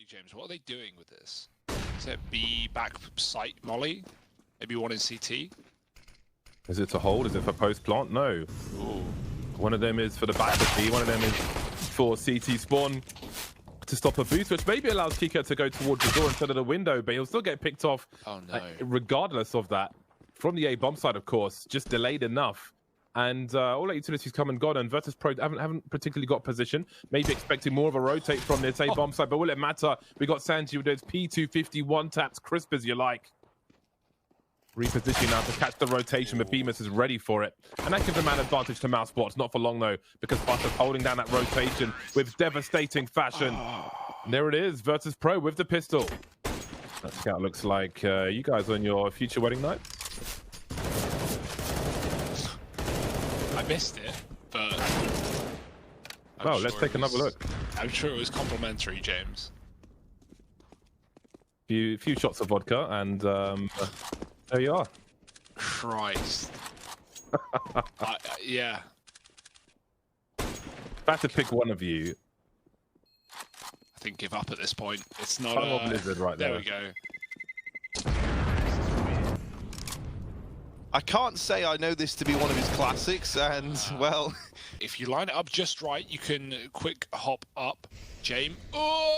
Molly, James. What are they doing with this? Is it B back site Molly? Maybe one in CT? Is it to hold? Is it for post plant? No. Ooh. One of them is for the back of B. One of them is for CT spawn to stop a boost, which maybe allows kiko to go towards the door instead of the window, but he'll still get picked off. Oh no. Regardless of that. From the A bomb side, of course, just delayed enough. And all our utilities come and gone, and Virtus.pro haven't particularly got position. Maybe expecting more of a rotate from this A bomb side, but will it matter? We got Sanji with those P251 taps, crisp as you like. Repositioning now to catch the rotation, but Bemis is ready for it. And that gives a man advantage to Mousesports, not for long though, because Buster's holding down that rotation with devastating fashion. And there it is, Virtus.pro with the pistol. That scout looks like you guys on your future wedding night. I missed it, but... Oh, let's take another look. I'm sure it was complimentary, James. Few shots of vodka, and there you are. Christ. Yeah. If I had to pick one of you... I think give up at this point. It's not a blizzard right there. There we go. I can't say I know this to be one of his classics, and, well... If you line it up just right, you can quick hop up. James. Oh!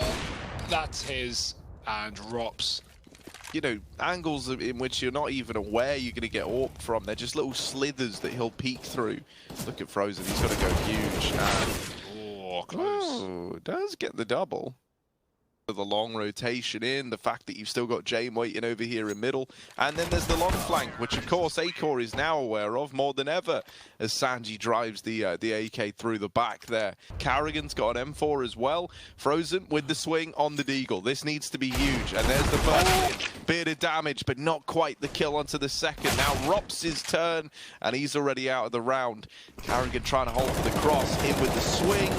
That's his. And Rops. You know, angles in which you're not even aware you're going to get AWP from. They're just little slithers that he'll peek through. Look at Frozen. He's got to go huge. And... Oh, close. Oh, does get the double. The long rotation in, the fact that you've still got Jame waiting over here in middle, and then there's the long flank, which of course Acor is now aware of more than ever as Sanji drives the AK through the back there. Carrigan's got an M4 as well. Frozen with the swing on the Deagle. This needs to be huge, and there's the first bit of damage, but not quite the kill onto the second. Now Rops' turn, and he's already out of the round. Carrigan trying to hold for the cross, in with the swing,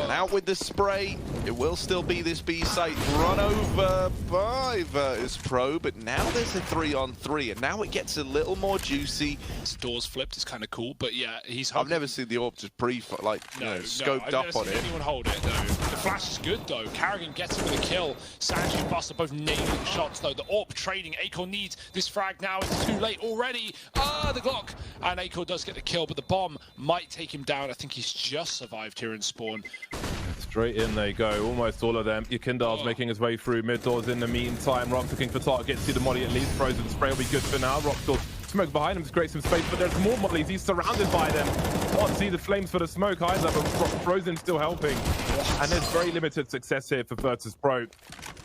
and out with the spray. It will still be this B site run over by Virtus.pro, but now there's a 3-on-3, and now it gets a little more juicy. His doors flipped is kind of cool, but yeah, he's. I've never seen the AWP just scoped up on it. Anyone hold it though. The flash is good though. Carrigan gets him with a kill. Sanji and Buster both nailing shots though. The AWP trading. Acor needs this frag now. It's too late already. The Glock, and Acor does get the kill, but the bomb might take him down. I think he's just survived here in spawn. Straight in they go, almost all of them. Yakindal's making his way through mid doors in the meantime. Rock looking for targets, see the molly at least. Frozen spray will be good for now. Rock still smoke behind him to create some space, but there's more mollies. He's surrounded by them. Can't see the flames for the smoke either, but Frozen still helping. And there's very limited success here for Virtus.pro.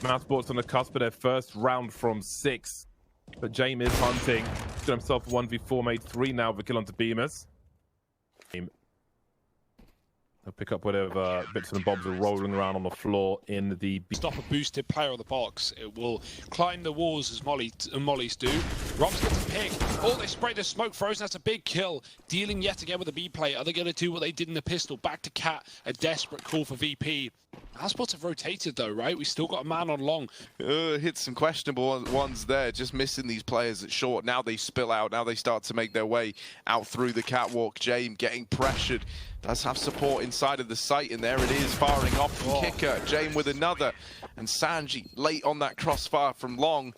Mousesports on the cusp of their first round from 6. But James is hunting. He's got himself 1v4, made 3 now with a kill onto Bemis. They'll pick up whatever bits and bobs are rolling around on the floor in the... Stop a boosted player on the box. It will climb the walls as Mollies do. Rops gets a pick. Oh, they spray the smoke. Frozen has a big kill. Dealing yet again with a B play. Are they going to do what they did in the pistol? Back to Cat. A desperate call for VP. Mousesports have rotated though, right? We still got a man on long. Hit some questionable ones there. Just missing these players at short. Now they spill out. Now they start to make their way out through the catwalk. Jame getting pressured. Does have support inside of the site, and there it is, firing off from Kicker. Jame with another, and Sanji late on that crossfire from long.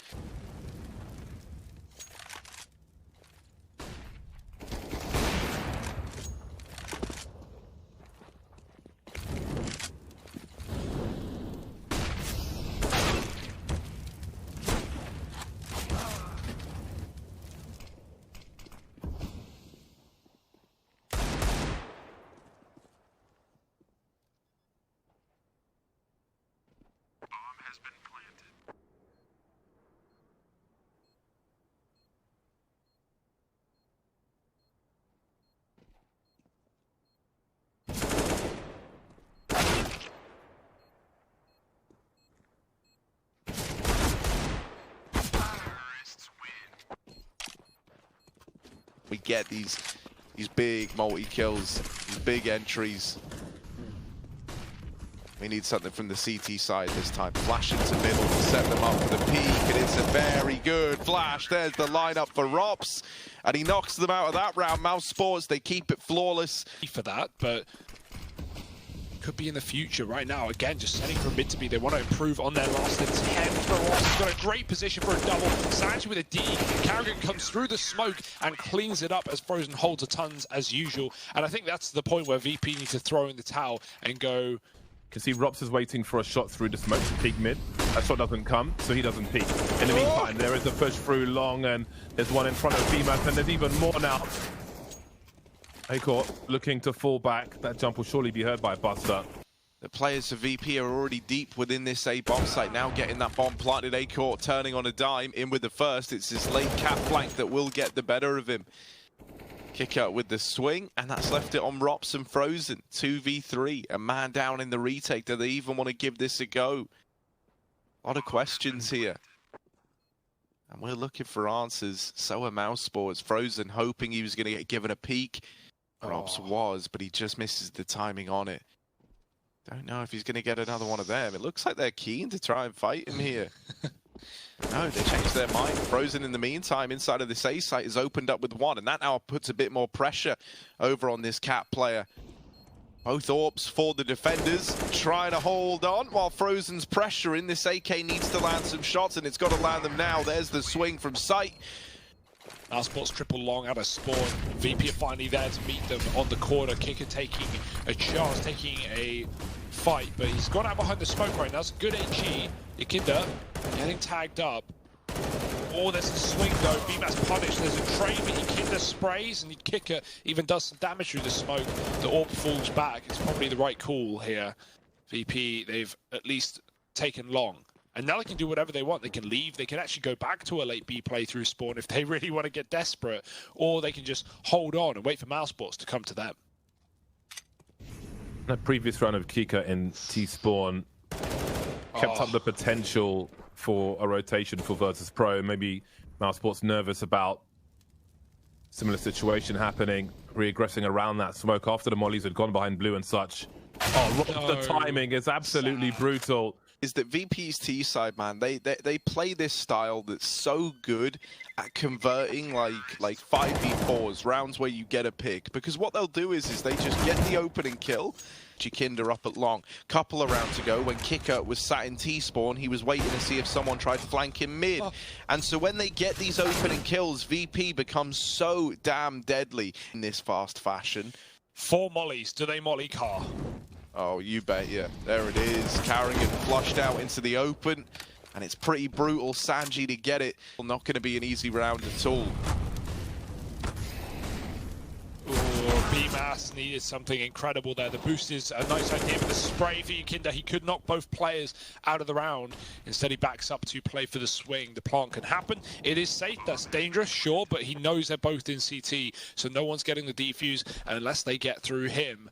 We get these big multi-kills, these big entries. We need something from the CT side this time. Flash into middle to set them up for the peak, and it's a very good flash. There's the lineup for Rops, and he knocks them out of that round. Mousesports, they keep it flawless. For that, but could be in the future. Right now, again, just setting for mid to be. They want to improve on their last attempt. For Ross, he's got a great position for a double. Sanji with a D. Carrigan comes through the smoke and cleans it up as Frozen holds a tons as usual. And I think that's the point where VP needs to throw in the towel and go. Can see Rops is waiting for a shot through the smoke to peek mid. That shot doesn't come, so he doesn't peek. In the meantime, there is a push through long, and there's one in front of VMAT, and there's even more now. Acor looking to fall back. That jump will surely be heard by Buster. The players of VP are already deep within this A bomb site, now getting that bomb planted. Acor turning on a dime, in with the first. It's this late cap flank that will get the better of him. Kick out with the swing, and that's left it on Rops and Frozen. 2v3, a man down in the retake. Do they even want to give this a go? A lot of questions here. And we're looking for answers. So are Mousesports. Frozen hoping he was going to get given a peek. Rops was, but he just misses the timing on it. Don't know if he's going to get another one of them. It looks like they're keen to try and fight him here. No, they changed their mind. Frozen, in the meantime, inside of this A site is opened up with one, and that now puts a bit more pressure over on this Cat player. Both AWPs for the defenders, trying to hold on while Frozen's pressuring. This AK needs to land some shots, and it's got to land them now. There's the swing from sight. Mousesports triple long out of spawn. VP are finally there to meet them on the corner. Kicker taking a chance, taking a fight, but he's gone out behind the smoke right now. It's a good HE. Yikinda getting tagged up. Oh, there's a swing though. VMAT's punished. There's a trade, but Yikinda sprays, and the Kicker even does some damage through the smoke. The AWP falls back. It's probably the right call here. VP, they've at least taken long. And now they can do whatever they want. They can leave. They can actually go back to a late B play through spawn if they really want to get desperate. Or they can just hold on and wait for Mousesports to come to them. The previous round of Kika in T-Spawn kept up the potential for a rotation for Virtus.pro. Maybe Mousesports nervous about similar situation happening, reaggressing around that smoke after the mollies had gone behind blue and such. Oh, no. The timing is absolutely brutal. Is that VP's T side, man, they play this style that's so good at converting like 5v4s, rounds where you get a pick. Because what they'll do is they just get the opening kill. Yikinda up at long. Couple of rounds ago, when Kicker was sat in T-spawn, he was waiting to see if someone tried to flank him mid. And so when they get these opening kills, VP becomes so damn deadly in this fast fashion. 4 mollies. Do they molly car? Oh, you bet, yeah. There it is. Carrigan flushed out into the open, and it's pretty brutal. Sanji to get it. Not going to be an easy round at all. BMAS needed something incredible there. The boost is a nice idea for the spray for Yikinda. He could knock both players out of the round. Instead, he backs up to play for the swing. The plant can happen. It is safe. That's dangerous, sure, but he knows they're both in CT, so no one's getting the defuse unless they get through him.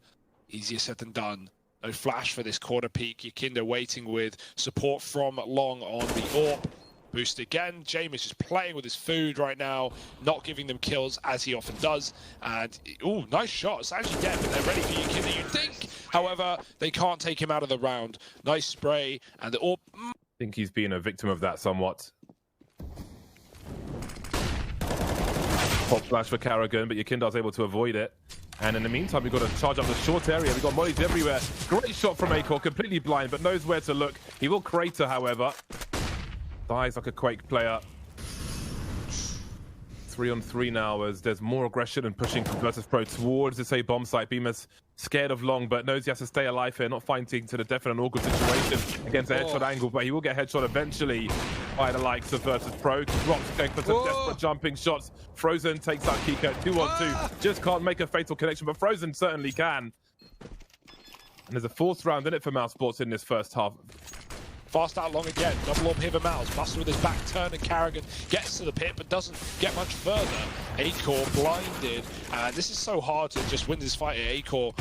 Easier said than done. No flash for this corner peek. Yikinda waiting with support from long on the AWP. Boost again. James is just playing with his food right now, not giving them kills as he often does. And, ooh, nice shot. It's actually dead, but they're ready for Yikinda, you'd think. However, they can't take him out of the round. Nice spray, and the AWP... I think he's been a victim of that somewhat. Pop flash for Carrigan, but Yikinda was able to avoid it. And in the meantime, we've got to charge up the short area. We've got mollies everywhere. Great shot from Acor, completely blind, but knows where to look. He will crater, however. Dies like a Quake player. 3-on-3 now as there's more aggression and pushing from Virtus.pro towards this A bomb site. Beamus scared of long, but knows he has to stay alive here, not fighting to the death in an awkward situation against a headshot angle, but he will get headshot eventually by the likes of Virtus.pro. Drops check for some desperate jumping shots. Frozen takes out Kika 2-on-2. Just can't make a fatal connection, but Frozen certainly can. And there's a fourth round in it for Mousesports in this first half. Fast out long again. Double AWP here for Mouse. Buster with his back turn, and Carrigan gets to the pit but doesn't get much further. Acor blinded. And this is so hard to just win this fight at Acor.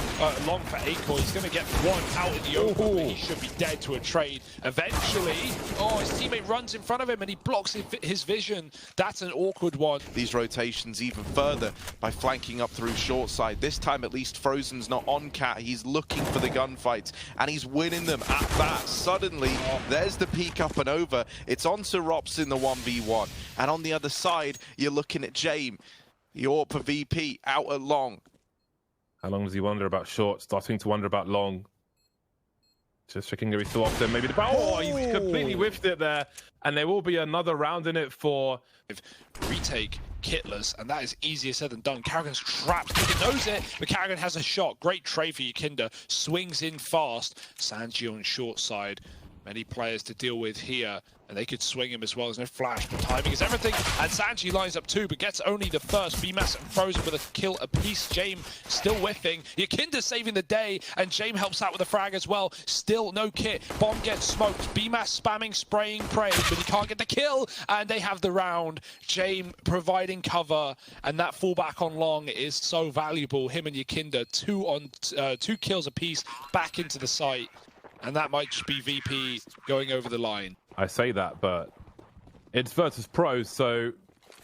Long for Acor. He's going to get one out in the open, but he should be dead to a trade. Eventually, his teammate runs in front of him and he blocks his vision. That's an awkward one. These rotations even further by flanking up through short side. This time at least Frozen's not on Cat. He's looking for the gunfights and he's winning them at that. Suddenly, there's the peek up and over. It's on to Rops in the 1v1. And on the other side, you're looking at James. The AWP for VP out at long. How long does he wonder about short? Starting to wonder about long. Just checking every so often. Maybe the he completely whiffed it there. And there will be another round in it for retake Kitless, and that is easier said than done. Karrigan's trapped. He knows it, but Karrigan has a shot. Great trade for Yakinda. Swings in fast. Sanji on short side. Many players to deal with here, and they could swing him as well. There's no flash, but timing is everything. And Sanji lines up too, but gets only the first. BMAS and Frozen with a kill apiece. Jame still whiffing. Yakinda saving the day, and Jame helps out with a frag as well. Still no kit. Bomb gets smoked. BMAS spamming, spraying, praying, but he can't get the kill, and they have the round. Jame providing cover, and that fallback on long is so valuable. Him and Yakinda, two kills apiece back into the site. And that might just be VP going over the line. I say that, but it's Virtus.pro, so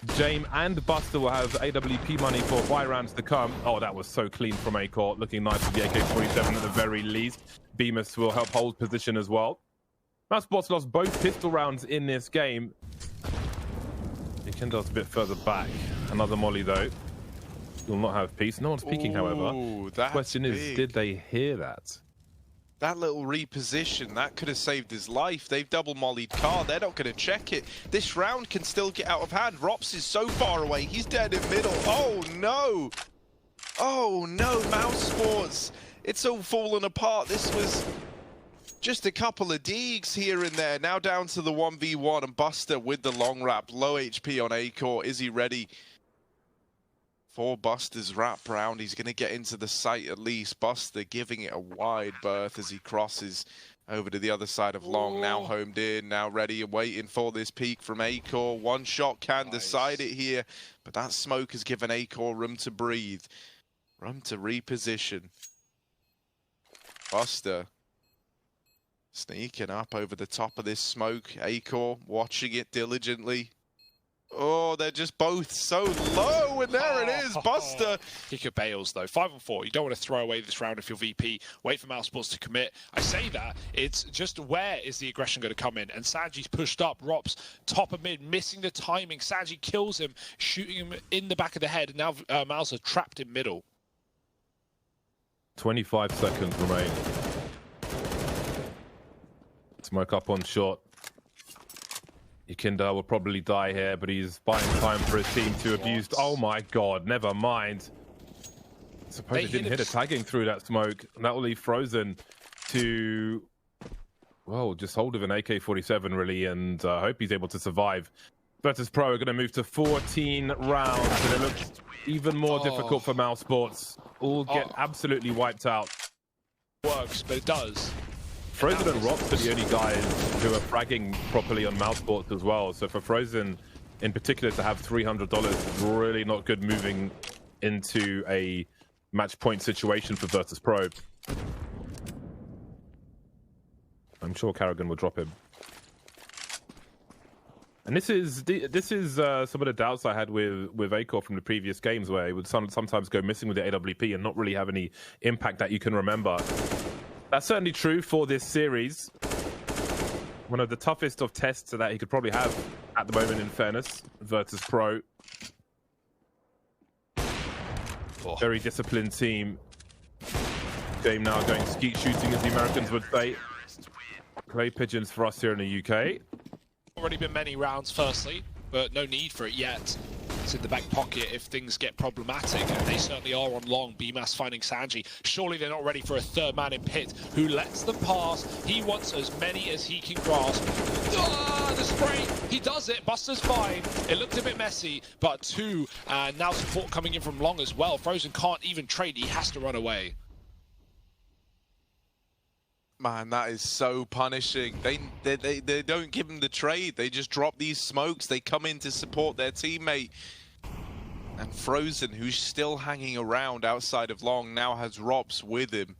Jame and Buster will have AWP money for 5 rounds to come. Oh, that was so clean from Acor. Looking nice with the AK-47 at the very least. Bemis will help hold position as well. Mousesports lost both pistol rounds in this game. Yakinda's a bit further back. Another molly, though. Will not have peace. No one's peeking, however. The question is, did they hear that? That little reposition, that could have saved his life. They've double mollied Car. They're not going to check it. This round can still get out of hand. Rops is so far away. He's dead in middle. Oh, no. Oh, no. Mousesports. It's all fallen apart. This was just a couple of digs here and there. Now down to the 1v1, and Buster with the long wrap. Low HP on Acor. Is he ready for Buster's wrap round? He's going to get into the site at least. Buster giving it a wide berth as he crosses over to the other side of long. Now homed in, now ready and waiting for this peek from Acor. One shot can decide it here, but that smoke has given Acor room to breathe, room to reposition. Buster sneaking up over the top of this smoke. Acor watching it diligently. Oh, they're just both so low, and there it is, Buster. Kicker bails, though. 5 on 4. You don't want to throw away this round if you're VP. Wait for Mousesports to commit. I say that. It's just where is the aggression going to come in? And Sanji's pushed up. Rops, top of mid, missing the timing. Sanji kills him, shooting him in the back of the head. And now Mouser trapped in middle. 25 seconds remain. Smoke up on short. Yakinda will probably die here, but he's buying time for his team to abuse. Oh my god, never mind. I suppose he didn't hit a tagging through that smoke. And that will leave Frozen to, well, just hold of an AK-47 really, and hope he's able to survive. Virtus.pro are going to move to 14 rounds, and it looks even more difficult for Mousesports. All get absolutely wiped out. Works, but it does. Frozen and Rops are the only guys who are fragging properly on Mousesports as well. So for Frozen in particular to have $300 is really not good moving into a match point situation for Virtus.pro. I'm sure Karrigan will drop him. And this is some of the doubts I had with Acor from the previous games, where he would sometimes go missing with the AWP and not really have any impact that you can remember. That's certainly true for this series. One of the toughest of tests that he could probably have at the moment, in fairness. Virtus.pro. Very disciplined team. Game now going skeet shooting, as the Americans would say. Clay pigeons for us here in the UK. Already been many rounds, firstly, but no need for it yet. It's in the back pocket if things get problematic, and they certainly are on long. BMAS finding Sanji. Surely they're not ready for a third man in pit who lets them pass. He wants as many as he can grasp. The spray! He does it. Buster's fine. It looked a bit messy, but 2, and now support coming in from long as well. Frozen can't even trade. He has to run away. Man, that is so punishing. They don't give him the trade. They just drop these smokes. They come in to support their teammate. And Frozen, who's still hanging around outside of long, now has Rops with him.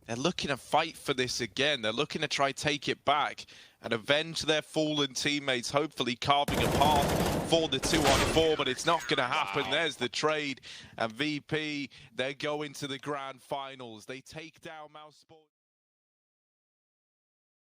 They're looking to fight for this again. They're looking to try take it back and avenge their fallen teammates, hopefully carving a path for the 2-on-4, but it's not going to happen. There's the trade. And VP, they're going to the grand finals. They take down Mousesports.